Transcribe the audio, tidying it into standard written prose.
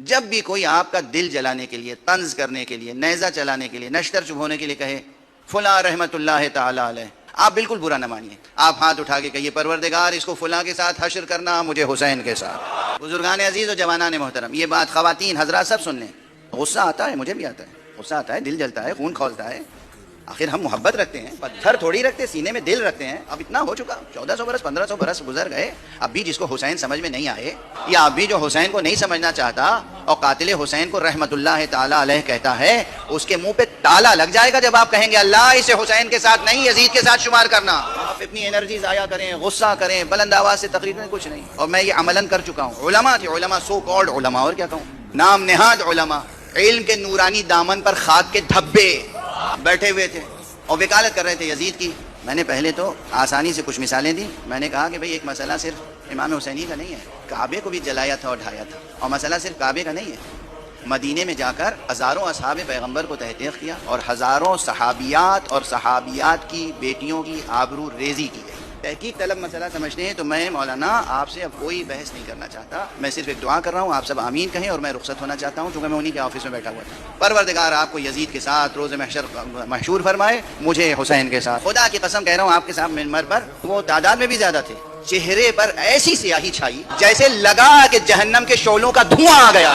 جب بھی کوئی آپ کا دل جلانے کے لیے، طنز کرنے کے لیے، نیزہ چلانے کے لیے، نشتر چبھونے کے لیے کہے فلاں رحمت اللہ تعالی علیہ، آپ بالکل برا نہ مانیے. آپ ہاتھ اٹھا کے کہیے پروردگار اس کو فلاں کے ساتھ حشر کرنا، مجھے حسین کے ساتھ. بزرگان عزیز و جوانان محترم، یہ بات خواتین حضرات سب سن لیں. غصہ آتا ہے، مجھے بھی آتا ہے، غصہ آتا ہے، دل جلتا ہے، خون کھولتا ہے. آخر ہم محبت رکھتے ہیں، پتھر تھوڑی رکھتے، سینے میں دل رکھتے ہیں. اب اتنا ہو چکا، 1400 برس 1500 برس گزر گئے، اب بھی جس کو حسین سمجھ میں نہیں آئے، یا اب بھی جو حسین کو نہیں سمجھنا چاہتا اور قاتل حسین کو رحمت اللہ تعالی علیہ کہتا ہے، اس کے منہ پہ تالا لگ جائے گا جب آپ کہیں گے اللہ اسے حسین کے ساتھ نہیں یزید کے ساتھ شمار کرنا. آپ اپنی انرجی ضائع کریں، غصہ کریں، بلند آواز سے تقریر میں کچھ نہیں. اور میں یہ عملاً کر چکا ہوں. علماء تھے، علماء سو کالڈ علماء، اور کیا کہوں، نام نہاد علماء، علم کے نورانی دامن پر خاک کے دھبے بیٹھے ہوئے تھے اور وکالت کر رہے تھے یزید کی. میں نے پہلے تو آسانی سے کچھ مثالیں دی. میں نے کہا کہ بھئی ایک مسئلہ صرف امام حسینی کا نہیں ہے، کعبے کو بھی جلایا تھا اور ڈھایا تھا. اور مسئلہ صرف کعبے کا نہیں ہے، مدینے میں جا کر ہزاروں اصحاب پیغمبر کو تحقیق کیا اور ہزاروں صحابیات اور صحابیات کی بیٹیوں کی آبرو ریزی کی گئی. تحقیق طلب مسئلہ سمجھتے ہیں تو میں مولانا آپ سے اب کوئی بحث نہیں کرنا چاہتا. میں صرف ایک دعا کر رہا ہوں، آپ سب آمین کہیں، اور میں رخصت ہونا چاہتا ہوں چونکہ میں انہی کے آفس میں بیٹھا ہوا تھا. پروردگار آپ کو یزید کے ساتھ روز محشر محشور فرمائے، مجھے حسین کے ساتھ. خدا کی قسم کہہ رہا ہوں آپ کے ساتھ منبر پر، وہ تعداد میں بھی زیادہ تھے، چہرے پر ایسی سیاہی چھائی جیسے لگا کہ جہنم کے شعلوں کا دھواں آ گیا.